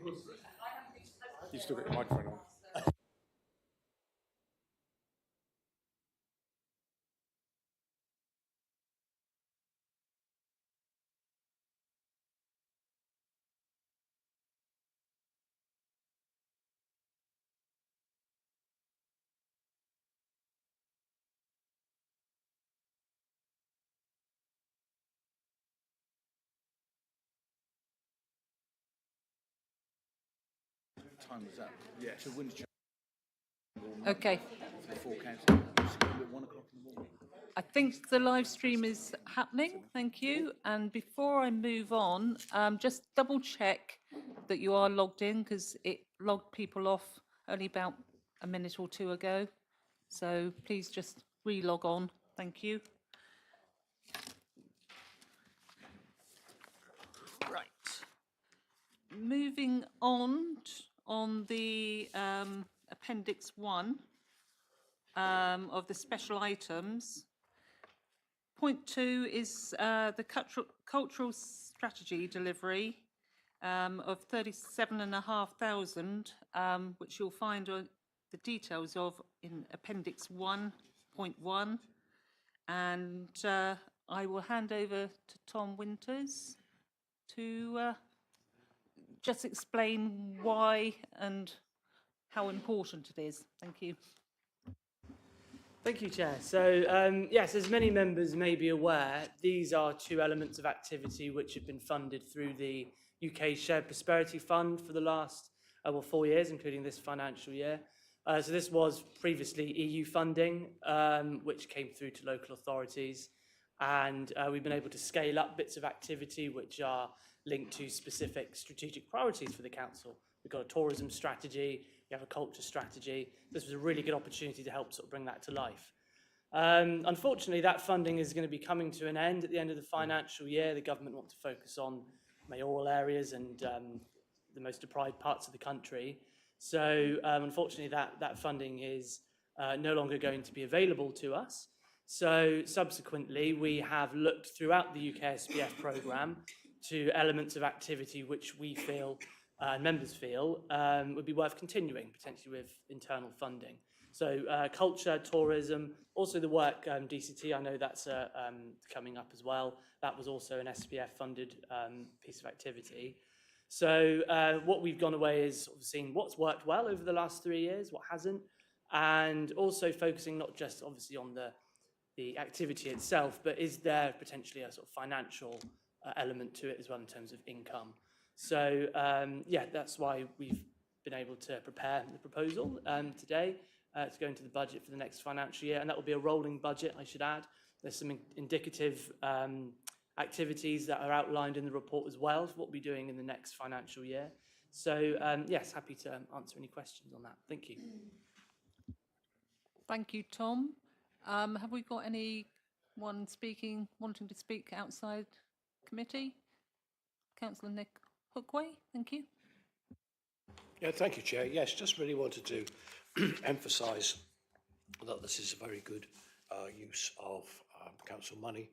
You've still got your microphone on. Time was that? Yes. To Winchester. Okay. For the full council. At 1 o'clock in the morning. I think the live stream is happening. Thank you. And before I move on, just double check that you are logged in, because it logged people off only about a minute or two ago. So please just re-log on. Thank you. Right. Moving on the Appendix 1 of the special items. Point 2 is the cultural strategy delivery of 37,500, which you'll find the details of in Appendix 1.1. And I will hand over to Tom Winters to just explain why and how important it is. Thank you. Thank you, Chair. So, yes, as many members may be aware, these are two elements of activity which have been funded through the UK Shared Prosperity Fund for the last 4 years, including this financial year. So this was previously EU funding, which came through to local authorities. And we've been able to scale up bits of activity which are linked to specific strategic priorities for the council. We've got a tourism strategy, we have a culture strategy. This was a really good opportunity to help sort of bring that to life. Unfortunately, that funding is going to be coming to an end at the end of the financial year. The government want to focus on mayoral areas and the most deprived parts of the country. So unfortunately, that funding is no longer going to be available to us. So subsequently, we have looked throughout the UK SPF programme to elements of activity which we feel and members feel would be worth continuing, potentially with internal funding. So culture, tourism, also the work DCT, I know that's coming up as well. That was also an SPF funded piece of activity. So what we've gone away is sort of seeing what's worked well over the last 3 years, what hasn't, and also focusing not just obviously on the activity itself, but is there potentially a sort of financial element to it as well in terms of income. So, yeah, that's why we've been able to prepare the proposal today to go into the budget for the next financial year. And that will be a rolling budget, I should add. There's some indicative activities that are outlined in the report as well for what we'll be doing in the next financial year. So, yes, happy to answer any questions on that. Thank you. Thank you, Tom. Have we got anyone wanting to speak outside committee? Councillor Nick Hookway, thank you. Yeah, thank you, Chair. Yes, just really wanted to emphasise that this is a very good use of council money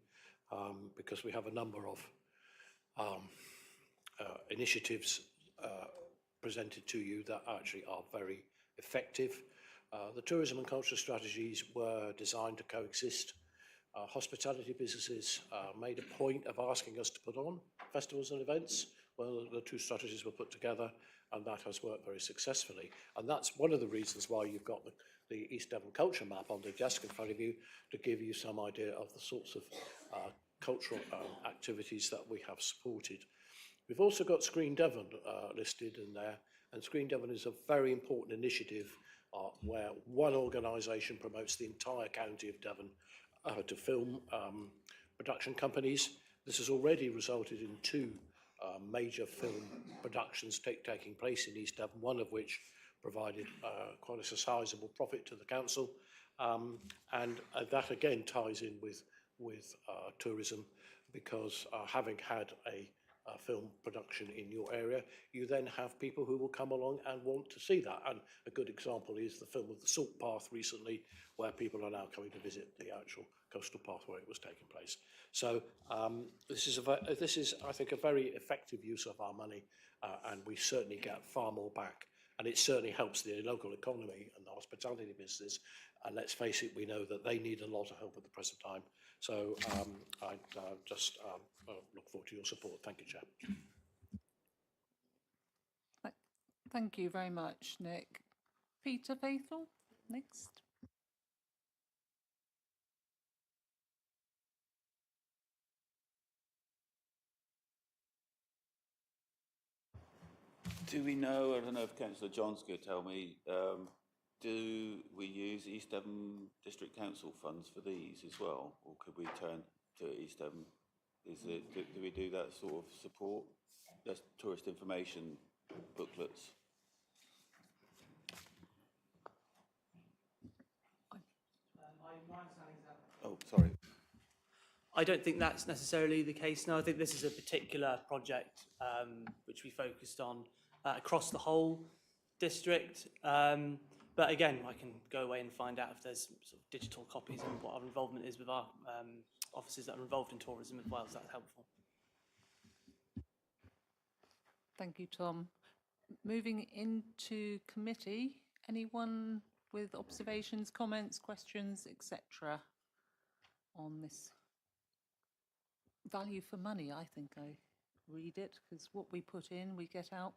because we have a number of initiatives presented to you that actually are very effective. The tourism and culture strategies were designed to coexist. Hospitality businesses made a point of asking us to put on festivals and events. Well, the two strategies were put together and that has worked very successfully. And that's one of the reasons why you've got the East Devon culture map on the desk in front of you to give you some idea of the sorts of cultural activities that we have supported. We've also got Screen Devon listed in there, and Screen Devon is a very important initiative where one organisation promotes the entire county of Devon to film production companies. This has already resulted in 2 major film productions taking place in East Devon, one of which provided quite a sizable profit to the council. And that again ties in with tourism because having had a film production in your area, you then have people who will come along and want to see that. And a good example is the film of the Salt Path recently, where people are now coming to visit the actual coastal path where it was taking place. So this is, I think, a very effective use of our money, and we certainly get far more back. And it certainly helps the local economy and the hospitality business. And let's face it, we know that they need a lot of help at the present time. So I just look forward to your support. Thank you, Chair. Thank you very much, Nick. Peter Faithful, next. Do we know, I don't know if Councillor Johns could tell me, do we use East Devon District Council funds for these as well? Or could we turn to East Devon? Do we do that sort of support? That's tourist information booklets. Oh, sorry. I don't think that's necessarily the case now. I think this is a particular project which we focused on across the whole district. But again, I can go away and find out if there's sort of digital copies and what our involvement is with our officers that are involved in tourism as well, so that's helpful. Thank you, Tom. Moving into committee, anyone with observations, comments, questions, etc. on this? Value for money, I think I read it, because what we put in, we get out,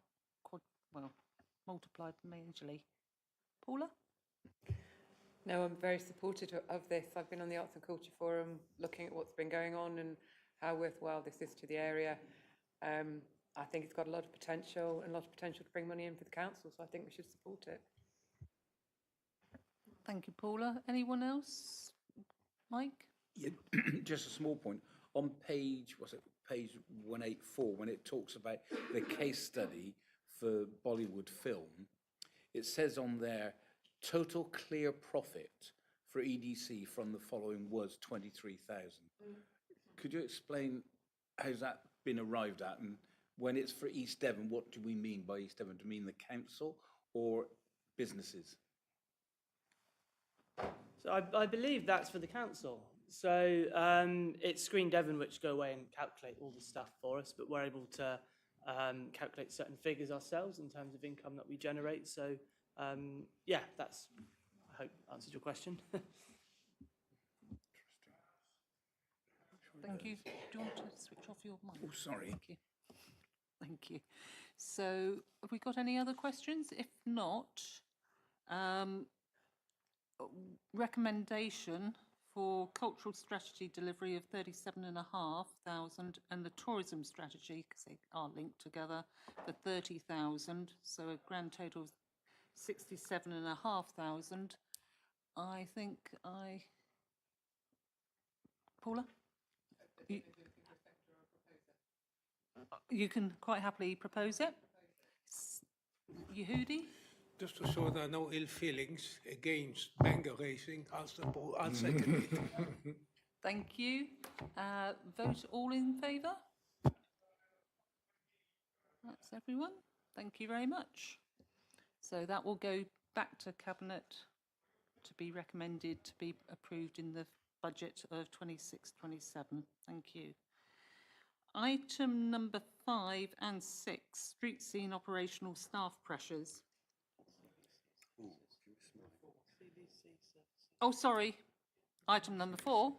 multiplied majorly. Paula? No, I'm very supportive of this. I've been on the Arts and Culture Forum looking at what's been going on and how worthwhile this is to the area. I think it's got a lot of potential and a lot of potential to bring money in for the council, so I think we should support it. Thank you, Paula. Anyone else? Mike? Yeah, just a small point. On page 184, when it talks about the case study for Bollywood film, it says on there, total clear profit for EDC from the following was 23,000. Could you explain how's that been arrived at? And when it's for East Devon, what do we mean by East Devon? Do we mean the council or businesses? So I believe that's for the council. So it's Screen Devon which go away and calculate all the stuff for us, but we're able to calculate certain figures ourselves in terms of income that we generate. So yeah, that's, I hope, answers your question. Thank you. Do you want to switch off your mic? Oh, sorry. Thank you. Thank you. So have we got any other questions? If not, recommendation for cultural strategy delivery of 37,500 and the tourism strategy, because they are linked together, for 30,000. So a grand total of 67,500. I think Paula? You can quite happily propose it. Yehudi? Just to show there are no ill feelings against banker racing, I'll second it. Thank you. Vote all in favour? That's everyone. Thank you very much. So that will go back to Cabinet to be recommended to be approved in the budget of 26-27. Thank you. Item number 5 and 6, street scene operational staff pressures. Oh, sorry. Item number 4,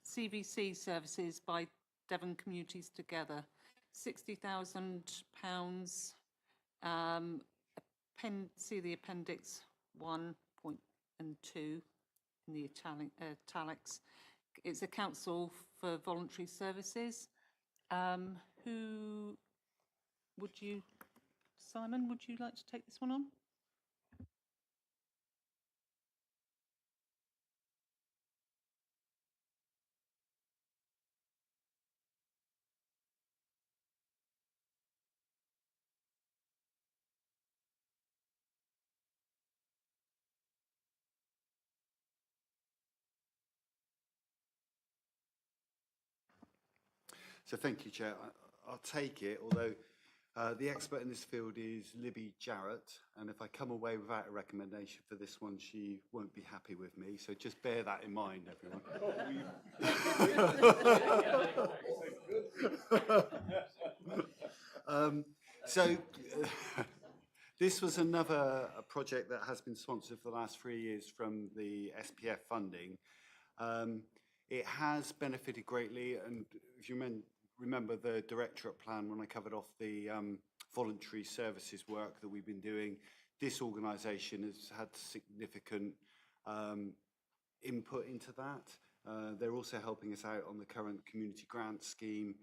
CVC services by Devon Communities Together. £60,000. See the appendix 1 and 2 in the italics. It's a council for voluntary services. Who would you, Simon, would you like to take this one on? So thank you, Chair. I'll take it, although the expert in this field is Libby Jarrett, and if I come away without a recommendation for this one, she won't be happy with me, so just bear that in mind, everyone. So this was another project that has been sponsored for the last 3 years from the SPF funding. It has benefited greatly, and if you remember the directorate plan when I covered off the voluntary services work that we've been doing, this organisation has had significant input into that. They're also helping us out on the current community grant scheme.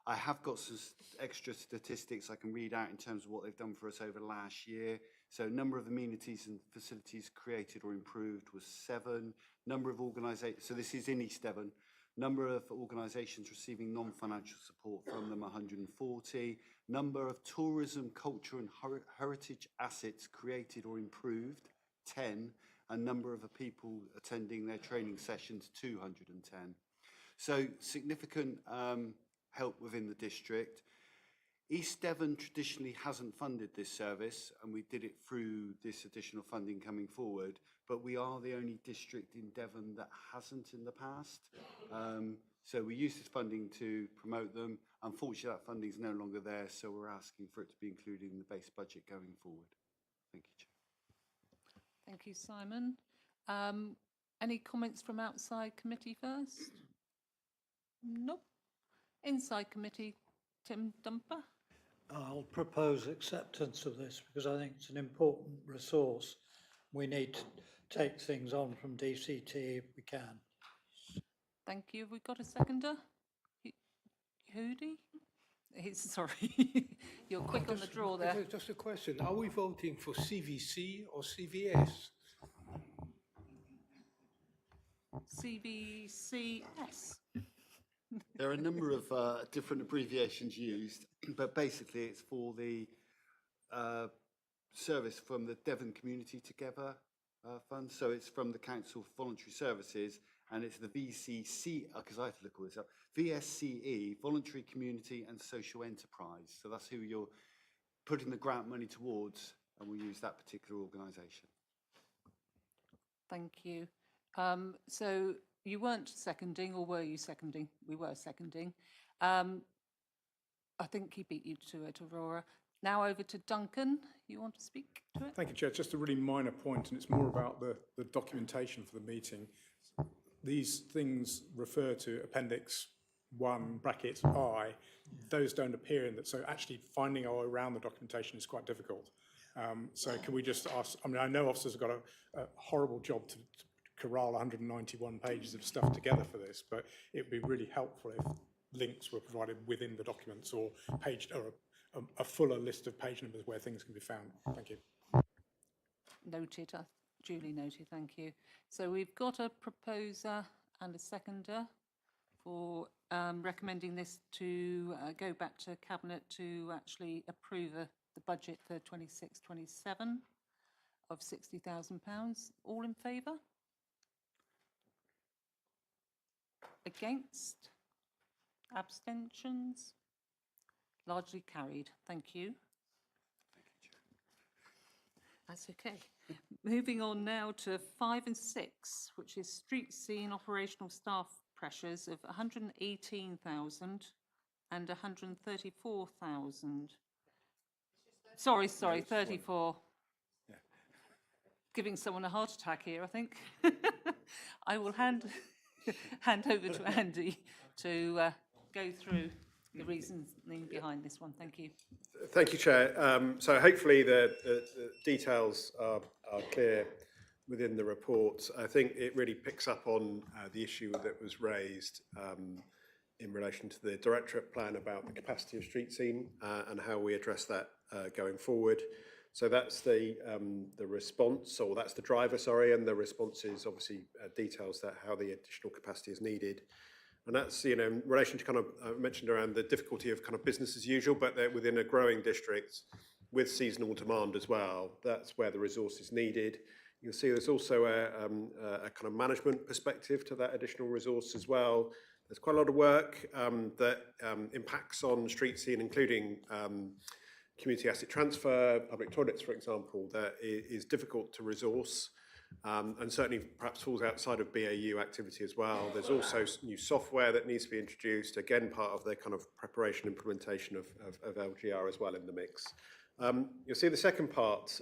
I have got some extra statistics I can read out in terms of what they've done for us over the last year. So number of amenities and facilities created or improved was 7. Number of organisations, so this is in East Devon, number of organisations receiving non-financial support from them 140. Number of tourism, culture and heritage assets created or improved 10. And number of people attending their training sessions 210. So significant help within the district. East Devon traditionally hasn't funded this service, and we did it through this additional funding coming forward, but we are the only district in Devon that hasn't in the past. So we use this funding to promote them. Unfortunately, that funding is no longer there, so we're asking for it to be included in the base budget going forward. Thank you, Chair. Thank you, Simon. Any comments from outside committee first? Nope. Inside committee, Tim Dumper. I'll propose acceptance of this because I think it's an important resource. We need to take things on from DCT if we can. Thank you. Have we got a seconder? Hoody? Sorry, you're quick on the draw there. Just a question. Are we voting for CVC or CVS? CVCS. There are a number of different abbreviations used, but basically it's for the service from the Devon Community Together Fund. So it's from the Council for Voluntary Services, and it's the VCC, because I have to look all this up, VSCE, Voluntary Community and Social Enterprise. So that's who you're putting the grant money towards, and we'll use that particular organisation. Thank you. So you weren't seconding, or were you seconding? We were seconding. I think he beat you to it, Aurora. Now over to Duncan. You want to speak to it? Thank you, Chair. Just a really minor point, and it's more about the documentation for the meeting. These things refer to Appendix 1, bracket I. Those don't appear in that, so actually finding our way around the documentation is quite difficult. So can we just ask, I mean, I know officers have got a horrible job to corral 191 pages of stuff together for this, but it would be really helpful if links were provided within the documents or a fuller list of page numbers where things can be found. Thank you. Noted, duly noted, thank you. So we've got a proposer and a seconder for recommending this to go back to Cabinet to actually approve the budget for 26-27 of £60,000. All in favour? Against? Abstentions? Largely carried. Thank you. That's okay. Moving on now to 5 and 6, which is street scene operational staff pressures of 118,000 and 134,000. Sorry, 34. Yeah. Giving someone a heart attack here, I think. I will hand over to Andy to go through the reasoning behind this one. Thank you. Thank you, Chair. So hopefully the details are clear within the report. I think it really picks up on the issue that was raised in relation to the directorate plan about the capacity of street scene and how we address that going forward. So that's the response, or that's the driver, sorry, and the response is obviously details that how the additional capacity is needed. And that's, you know, in relation to kind of, I mentioned around the difficulty of kind of business as usual, but they're within a growing district with seasonal demand as well. That's where the resource is needed. You'll see there's also a kind of management perspective to that additional resource as well. There's quite a lot of work that impacts on street scene, including community asset transfer, public toilets, for example, that is difficult to resource. And certainly perhaps falls outside of BAU activity as well. There's also new software that needs to be introduced, again, part of the kind of preparation implementation of LGR as well in the mix. You'll see the second part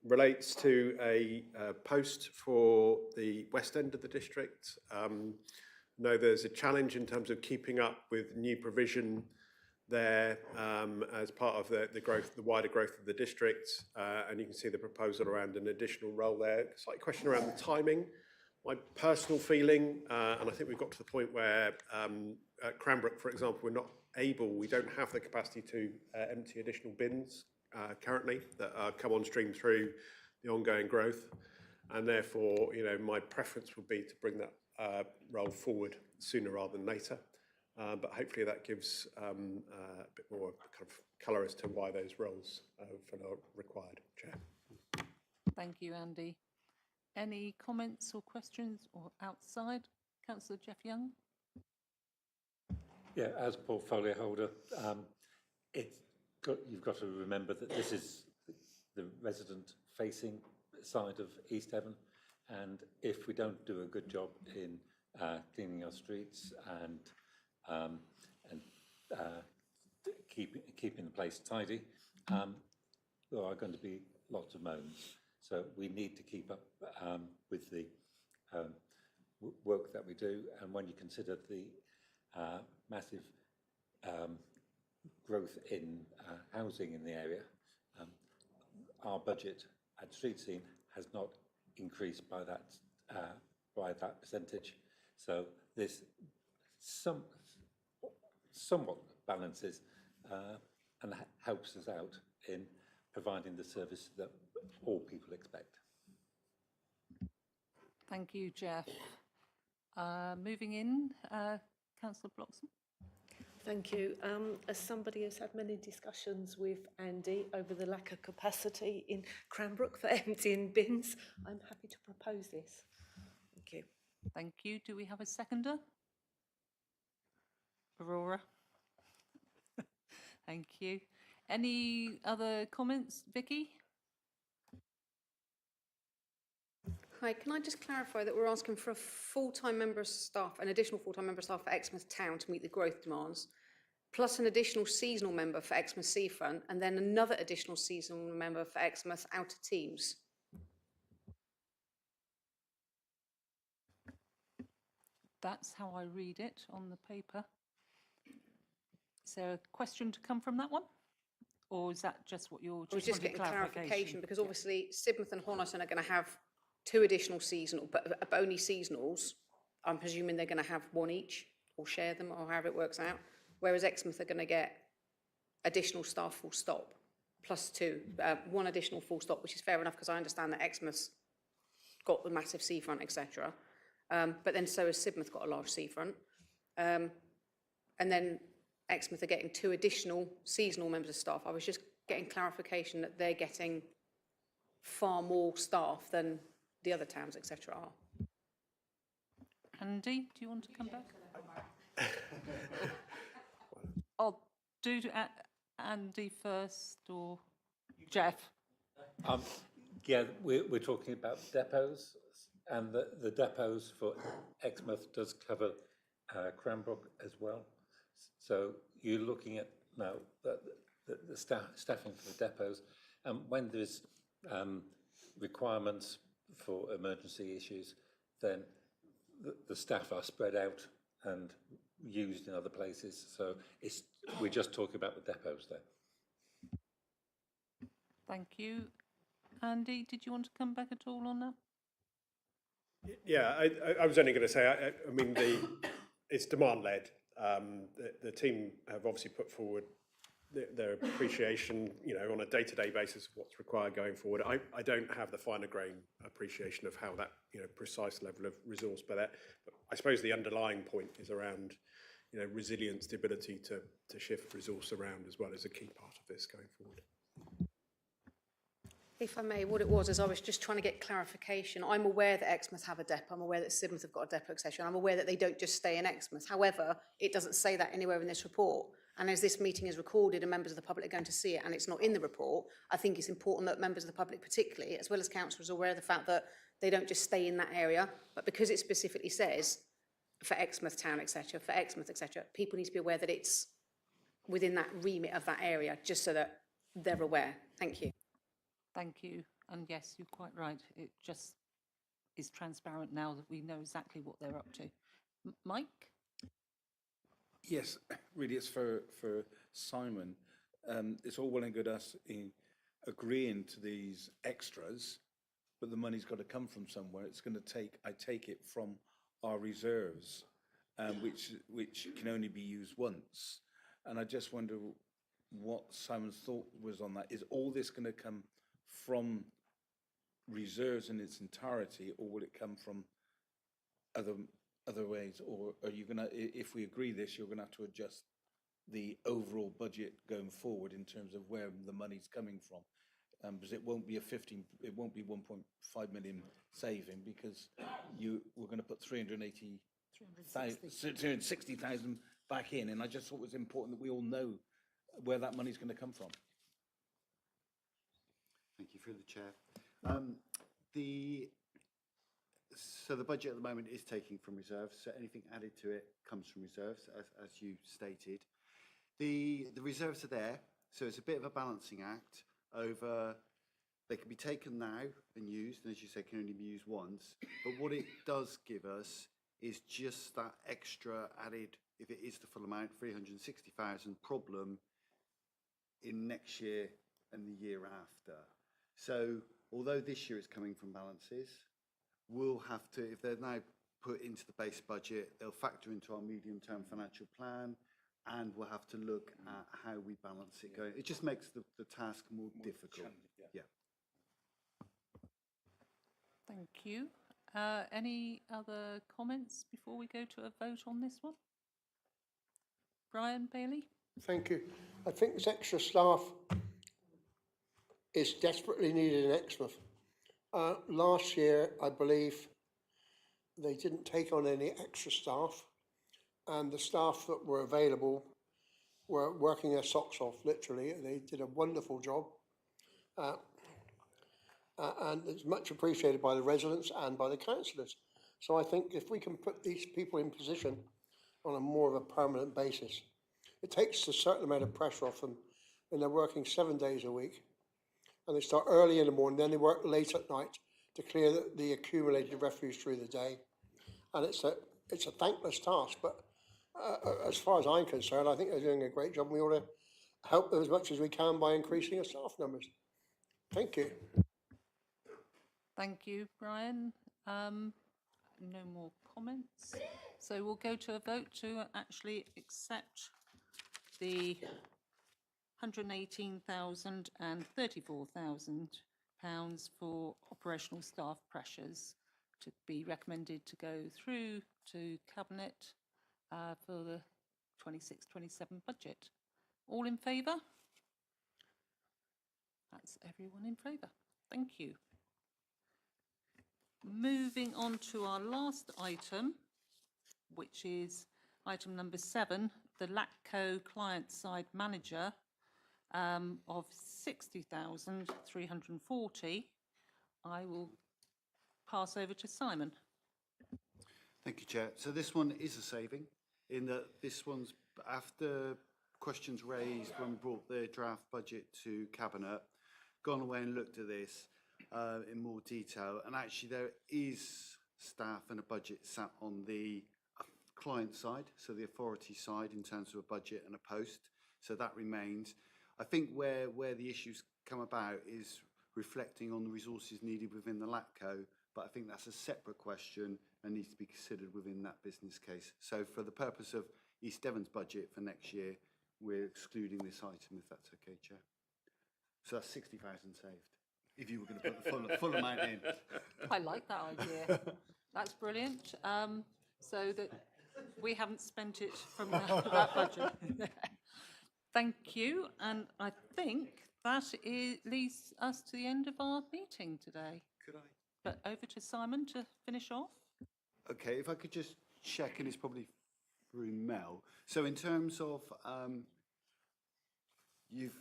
relates to a post for the west end of the district. No, there's a challenge in terms of keeping up with new provision there as part of the growth, the wider growth of the district, and you can see the proposal around an additional role there. Slight question around the timing. My personal feeling, and I think we've got to the point where at Cranbrook, for example, we don't have the capacity to empty additional bins currently that come on stream through the ongoing growth, and therefore, my preference would be to bring that role forward sooner rather than later. But hopefully that gives a bit more kind of colour as to why those roles are required, Chair. Thank you, Andy. Any comments or questions or outside? Councillor Jeff Young? Yeah, as portfolio holder, you've got to remember that this is the resident-facing side of East Devon, and if we don't do a good job in cleaning our streets and keeping the place tidy, there are going to be lots of moans. So we need to keep up with the work that we do, and when you consider the massive growth in housing in the area, our budget at street scene has not increased by that percentage. So this somewhat balances and helps us out in providing the service that all people expect. Thank you, Jeff. Moving in, Councillor Bloxham. Thank you. As somebody who's had many discussions with Andy over the lack of capacity in Cranbrook for emptying bins, I'm happy to propose this. Thank you. Thank you. Do we have a seconder? Aurora. Thank you. Any other comments, Vicky? Hi, can I just clarify that we're asking for a full-time member of staff, an additional full-time member of staff for Exmouth Town to meet the growth demands, plus an additional seasonal member for Exmouth Seafront, and then another additional seasonal member for Exmouth Outer Teams? That's how I read it on the paper. Is there a question to come from that one? Or is that just what you're I was just getting clarification because obviously Sidmouth and Honiton are going to have 2 additional seasonal, but only seasonals. I'm presuming they're going to have 1 each or share them or however it works out. Whereas Exmouth are going to get additional staff full stop plus 2, 1 additional full stop, which is fair enough because I understand that Exmouth's got the massive seafront, etc. But then so has Sidmouth got a large seafront. And then Exmouth are getting 2 additional seasonal members of staff. I was just getting clarification that they're getting far more staff than the other towns, etc. are. Andy, do you want to come back? I'll do Andy first or Jeff. Yeah, we're talking about depots, and the depots for Exmouth does cover Cranbrook as well. So you're looking at now the staffing for the depots, and when there's requirements for emergency issues, then the staff are spread out and used in other places. So we're just talking about the depots there. Thank you. Andy, did you want to come back at all on that? Yeah, I was only going to say, I mean, it's demand-led. The team have obviously put forward their appreciation, on a day-to-day basis of what's required going forward. I don't have the finer grain appreciation of how that, precise level of resource, but I suppose the underlying point is around, resilience, the ability to shift resource around as well as a key part of this going forward. If I may, what it was is I was just trying to get clarification. I'm aware that Exmouth have a depot. I'm aware that Sidmouth have got a depot, etc. I'm aware that they don't just stay in Exmouth. However, it doesn't say that anywhere in this report. And as this meeting is recorded and members of the public are going to see it and it's not in the report, I think it's important that members of the public particularly, as well as councillors, are aware of the fact that they don't just stay in that area. But because it specifically says for Exmouth Town, etc., for Exmouth, etc., people need to be aware that it's within that remit of that area, just so that they're aware. Thank you. Thank you. And yes, you're quite right. It just is transparent now that we know exactly what they're up to. Mike? Yes, really, it's for Simon. It's all well and good us in agreeing to these extras, but the money's got to come from somewhere. It's going to take, I take it, from our reserves, which can only be used once. And I just wonder what Simon's thought was on that. Is all this going to come from reserves in its entirety, or will it come from other ways? Or are you going to, if we agree this, you're going to have to adjust the overall budget going forward in terms of where the money's coming from? Because it won't be it won't be 1.5 million saving, because we're going to put 360,000 back in, and I just thought it was important that we all know where that money's going to come from. Thank you through the chair. So the budget at the moment is taking from reserves, so anything added to it comes from reserves, as you stated. The reserves are there, so it's a bit of a balancing act over, they can be taken now and used, and as you say, can only be used once, but what it does give us is just that extra added, if it is the full amount, 360,000 problem in next year and the year after. So although this year it's coming from balances, we'll have to, if they're now put into the base budget, they'll factor into our medium-term financial plan, and we'll have to look at how we balance it going. It just makes the task more difficult. Yeah. Thank you. Any other comments before we go to a vote on this one? Brian Bailey? Thank you. I think this extra staff is desperately needed in Exmouth. Last year, I believe, they didn't take on any extra staff, and the staff that were available were working their socks off, literally. They did a wonderful job. And it's much appreciated by the residents and by the councillors. So I think if we can put these people in position on a more of a permanent basis, it takes a certain amount of pressure off them when they're working 7 days a week, and they start early in the morning, then they work late at night to clear the accumulated refuse through the day. And it's a thankless task, but as far as I'm concerned, I think they're doing a great job, and we ought to help them as much as we can by increasing the staff numbers. Thank you. Thank you, Brian. No more comments. So we'll go to a vote to actually accept the £118,000 and £34,000 for operational staff pressures to be recommended to go through to Cabinet for the 26-27 budget. All in favour? That's everyone in favour. Thank you. Moving on to our last item, which is item number 7, the LATCO client-side manager of 60,340. I will pass over to Simon. Thank you, Chair. So this one is a saving, in that this one's after questions raised when we brought the draft budget to Cabinet, gone away and looked at this in more detail, and actually there is staff and a budget sat on the client side, so the authority side in terms of a budget and a post, so that remains. I think where the issues come about is reflecting on the resources needed within the LATCO, but I think that's a separate question and needs to be considered within that business case. So for the purpose of East Devon's budget for next year, we're excluding this item, if that's okay, Chair. So that's 60,000 saved, if you were going to put the full amount in. I like that idea. That's brilliant. So that we haven't spent it from that budget. Thank you. And I think leads us to the end of our meeting today. Could I? But over to Simon to finish off. Okay, if I could just check, and it's probably through Mel. So in terms of, you've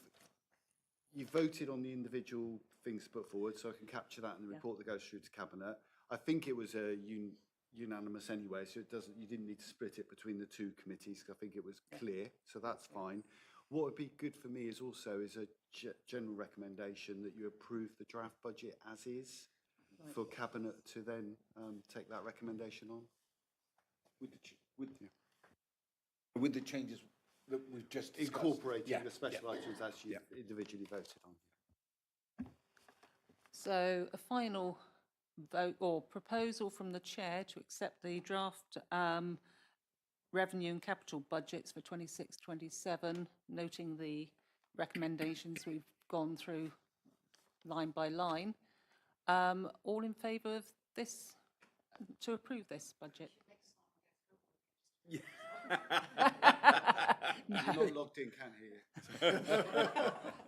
voted on the individual things put forward, so I can capture that in the report that goes through to Cabinet. I think it was a unanimous anyway, so you didn't need to split it between the two committees. I think it was clear, so that's fine. What would be good for me is a general recommendation that you approve the draft budget as is, for Cabinet to then take that recommendation on. With the changes that we've just discussed. Incorporating the special items as you individually voted on. So a final vote or proposal from the chair to accept the draft revenue and capital budgets for 26-27, noting the recommendations we've gone through line by line. All in favour of this, to approve this budget? You're not logged in, can't hear you.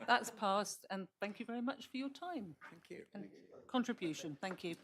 That's passed, and thank you very much for your time. Thank you. And contribution, thank you.